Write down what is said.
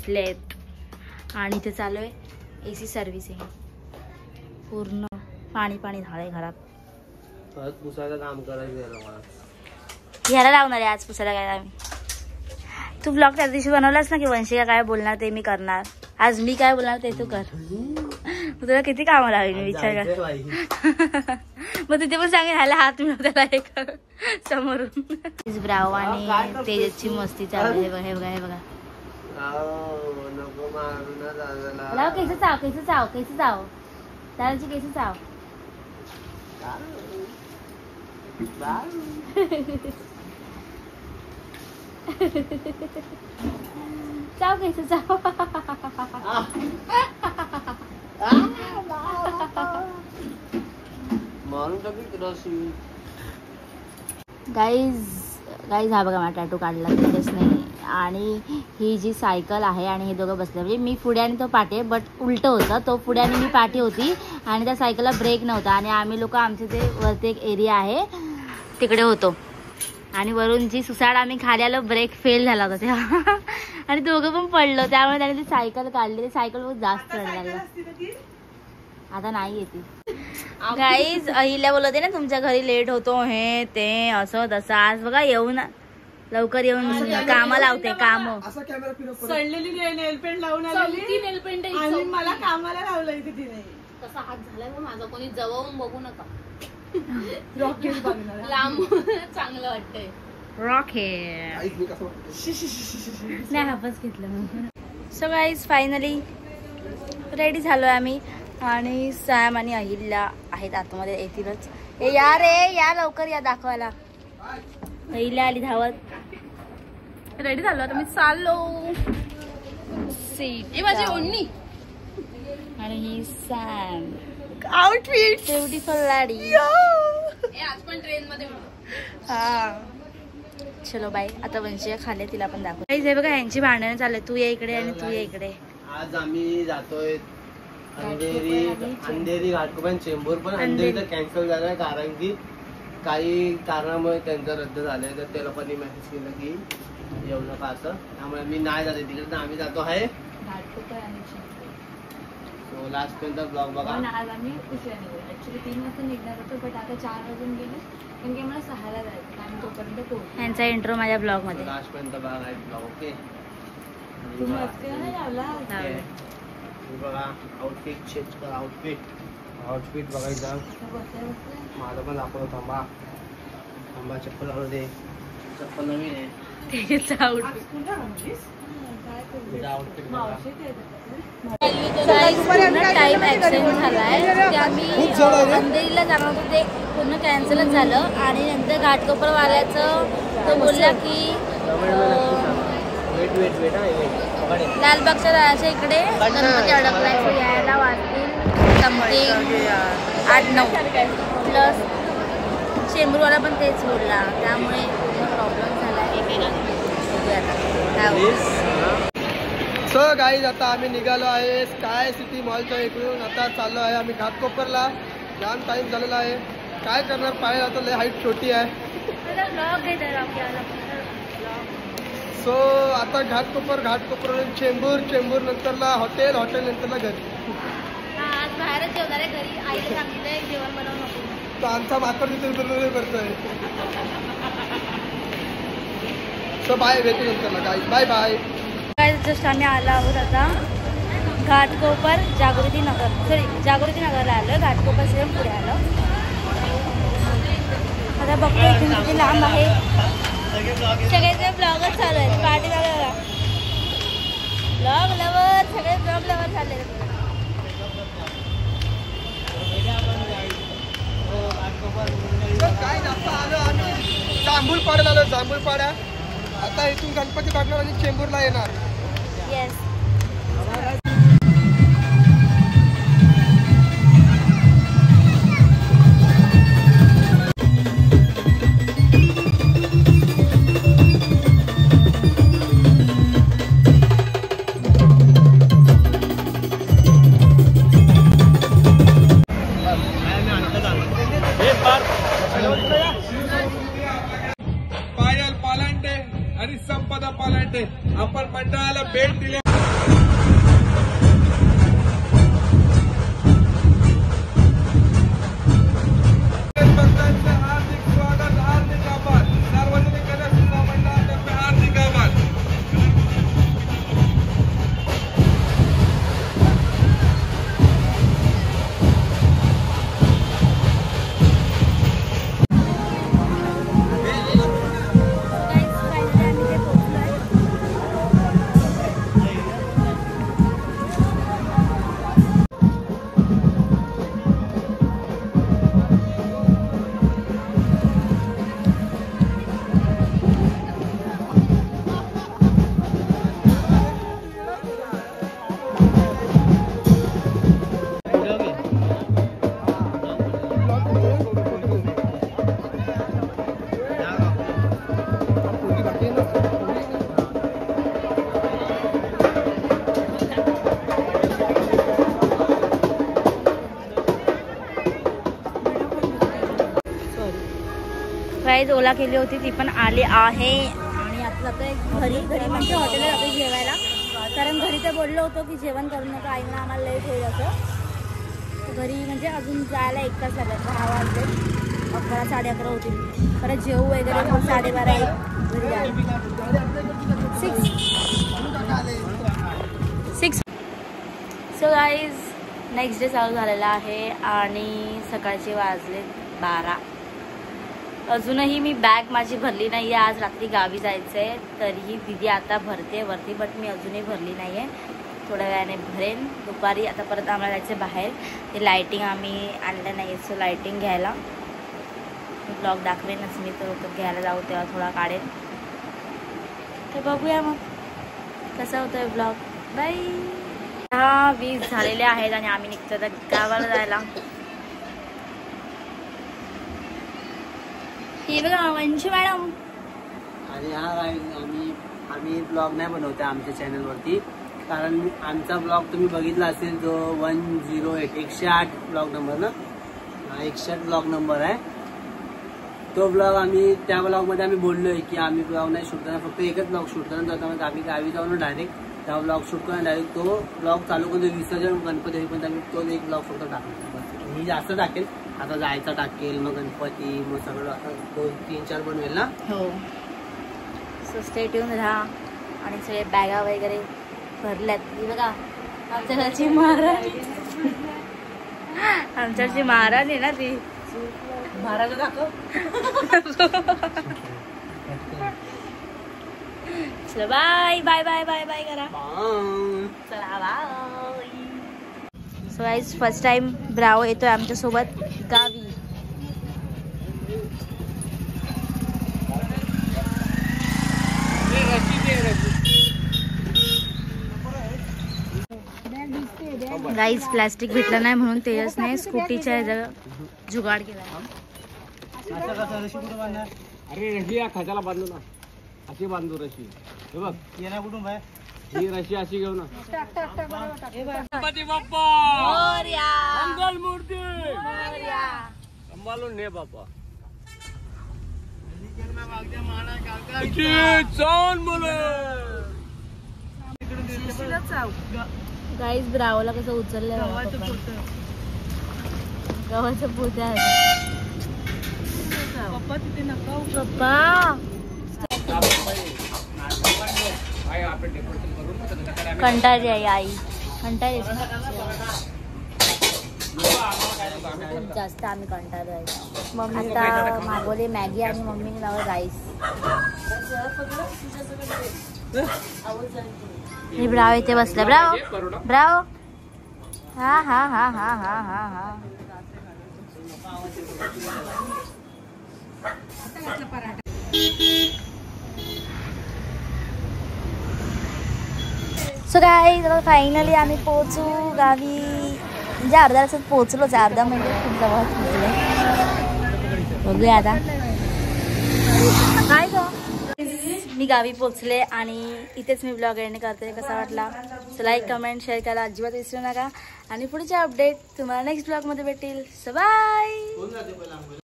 बसले आहेत आणि इथे चालू आहे AC सर्व्हिसिंग. पूर्ण पाणी पाणी झालंय घरात. पुसायचं काम करायचं ह्याला लावणार आहे आज पुसायला काय आम्ही. तू ब्लॉग त्या दिवशी बनवलास ना की वंशिका काय बोलणार ते मी करणार. आज मी काय बोलणार ते तू कर. तुला किती कामं लावली मी विचार कर. मग तिथे पण सांगेन ह्याला हात मिळवताना एक समोरून. ब्राव आणि तेजसची मस्ती चालू आहे. हे बघा हे बघा. लाव केस चाव केस चाव केस चाव दादाची केस चाव. चाव केस चाव. गाईज हा बघा माझा टॅटू काढला तिथेच नाही. आणि ही जी सायकल आहे आणि हे दोघं बसले म्हणजे मी पुढे आणि तो पाठी आहे. बट उलटं होतं. तो पुढे आणि मी पाठी होती आणि त्या सायकलला ब्रेक नव्हता आणि आम्ही लोक आमचे ते वरती एक एरिया आहे तिकडे होतो आणि वरून जी सुसाड आम्ही खाली आलो ब्रेक फेल झाला होता तेव्हा आणि दोघं पण पडलो. त्यामुळे त्याने ती सायकल काढली. ती सायकल बहुत जास्त चढ लागला. आता नाही येते. गाईज अहिल्या बोलते ना तुमच्या घरी लेट होतो हे ते असं तसं. आज बघा येऊन लवकर येऊन काम लावते. काम सडलेली नेलपेंट लावून आलेली नेलपेंट आणि मला कामाला लावलंय तिने. कसा हात झालाय मग माझा. कोणी जवळून बघू नका. रॉकेट लांब चांगलं वाटतंय. रॉकेट नाही हापच घेतलं. सो गाईज फायनली रेडी झालोय आम्ही आणि सॅम आणि अहिल्या आहेत आतमध्ये. येतीलच. ए या रे या लवकर या दाखवायला. अहिल्या आली धावत. रेडी झालो आता मी चाललो. सीट माझी ओढणी आणि ही सॅम आउटफिट ब्युटिफुल लाडी. आज पण ट्रेन मध्ये. हा चलो बाय. आता वंशिका खाल्ले तिला पण दाखव. हे बघा यांची भांडणं चालले. तू ये इकडे आणि तू ये इकडे. आज आम्ही जातोय अंधेरी घाटकोपर चेंबूर. पण अंधेरी कॅन्सल झालाय कारण की काही कारणामुळे त्यांचं रद्द झालंय. तर त्या लोकांनी मेसेज केलं की येऊ नका असं. त्यामुळे मी नाही जाते तिकडे. आम्ही जातो आहे लास्ट पर्यंत ब्लॉग बघा. आज आम्ही उशिरा निघू. ऍक्च्युली 3 वाजता निघणार होतो बट आता 4 वाजून गेले कारण की आम्हाला 6ला जायचं आणि तोपर्यंत पोहोचू. यांचा इंट्रो माझ्या ब्लॉग मध्ये लास्ट पर्यंत बघा ब्लॉग. ओके बघा. आउटफिट चेंज कर. आउटफिट बघायचा. माझं पण दाखवतो. थांबा थांबा. चप्पल लावून दे. चप्पल नवीन आहे. टाइम एक्सचेंज झालाय. आम्ही अंधेरीला जाणार होतो ते पूर्ण कॅन्सलच झालं आणि नंतर घाटकोपरवाल्याचं तो बोलला की लालबागच्या राजाच्या इकडे गणपती अडकलाय. यायला वाजतील समथिंग 8-9 प्लस. चेंबूरवाला पण तेच बोलला. त्यामुळे प्रॉब्लेम झाला. सो गाईज आता आम्ही निघालो आहे स्काय सिटी मॉलच्या इकडून. आता चाललो आहे आम्ही घाटकोपरला. जाम टाइम झालेला आहे. काय करणार. पाय आता लय हाईट छोटी आहे. सो आता घाटकोपरवरून चेंबूर नंतरला हॉटेल नंतरला घरी. आज बाहेरच जेवणार आहे. घरी आईला सांगितलंय जेवण बनवू नको. तो आमचा माकड तिथे करतोय. So bye. भेटू नंतरला गाईज. Bye bye. जस्ट आम्ही आलो आहोत आता घाटकोपर जागृती नगरला आलो. घाटकोपर से पुढे आलो. आता बघतो इथून किती लांब आहे. सगळ्याचे ब्लॉगच चालू आहेत. पाठी बघा ब्लॉग लवर. सगळे ब्लॉग लवर चालले. काय आता आलो आम्ही जांभूळपाड्याला आलो. जांभूळपाडा. आता इथून गणपती बागणार आणि चेंबूरला येणार. येस. पायल पालांडे आणि संपदा पालांडे आपण मंडळ गाईज ओला केली होती ती पण आली आहे आणि आता जातोय घरी म्हणजे हॉटेलला जातोय जेवायला, कारण घरी तर बोललो होतो की जेवण करू नका, आईनं आम्हाला लेट होईल असं. घरी म्हणजे अजून जायला 1 तास लागला, 10 वाजले, 11 साडे 11 होतील. परत जेवू वगैरे मग 12:30 घरी जायला. 6 सो गाईज नेक्स्ट डे चालू झालेला आहे आणि सकाळचे वाजले 12. अजूनही मी बॅग माझी भरली नाही आहे. आज रात्री गावी जायचं आहे, तरीही दिदी आता भरते वरती, बट मी अजूनही भरली नाही आहे. थोड्या वेळाने भरेन दुपारी. आता परत आम्हाला जायचं बाहेर, ते लायटिंग आम्ही आणलं नाही, सो लायटिंग घ्यायला ब्लॉग दाखवेनच मी, तर घ्यायला जाऊ तेव्हा थोडा काढेन. तर बघूया मग कसा होतोय ब्लॉग. बाय. 10:20 झालेले आहेत आणि आम्ही निघतो आता गावाला जायला. हे बघा वंशू मॅडम. आणि हा आम्ही ब्लॉग नाही बनवते आमच्या चॅनलवरती, कारण आमचा ब्लॉग तुम्ही बघितला असेल जो 108 108 ब्लॉग नंबर ना, 108 ब्लॉग नंबर आहे तो ब्लॉग. आम्ही त्या ब्लॉगमध्ये आम्ही बोललोय की आम्ही ब्लॉग नाही शूट करणार, फक्त एकच ब्लॉग शूट करणार जातो. आम्ही गावी जाऊन डायरेक्ट त्या ब्लॉग शूट करणार, डायरेक्ट तो ब्लॉग चालू करतो विसर्जन गणपती पण आम्ही तो एक ब्लॉग फक्त टाकतो. मी जास्त टाकेल, आता जायचा टाकेल, मग गणपती, मग सगळं आता 2-3-4 बनवेल ना. हो. सो स्टे ट्यून राहा. आणि सगळे बॅगा वगैरे भरल्यात. बघा आमच्या घरची महाराज, आमच्या घरची महाराज आहे ना ती. महाराज दाखव. चला bye bye bye bye bye करा. चला bye. So guys first time Bravo येतोय आमच्यासोबत गावी. गाईज प्लास्टिक भेटलं नाही म्हणून तेजसने स्कूटीच्या जुगाड केला. अरे रशी खाच्याला बांधलो ना, अशी बांधू रशी. हे बघ येणार कुठून बाय, ही रशी अशी घेऊ ना. गणपती बाप्पा मोरया. मंगल मूर्ती मोरया. संभाळून ने बाप्पा. गाईज ब्रावोला कसं उचललंय गव्हाचं पोत आहे. पप्पा कंटाळली आहे आई, कंटाळली खूप जास्त. आम्ही कंटाळलो आहे. मम्मी आता मागवली मॅगी आणि मम्मीने लावलं राईस. हे ब्राव इथे बसलं. ब्राव ब्राव. हा हा हा हा हा हा हा. सो गाईज आता फायनली आम्ही पोहोचू गावी. म्हणजे अर्ध्या तासात पोहोचलोच, अर्धा मिनिट खूप जवळ पोहोचले. बघूया आता काय ग. मी गावी पोहोचले आणि इथेच मी ब्लॉग एंड करते. कसा वाटला सो लाईक कमेंट शेअर करायला अजिबात विसरू नका. आणि पुढचे अपडेट तुम्हाला नेक्स्ट ब्लॉगमध्ये भेटतील. So bye.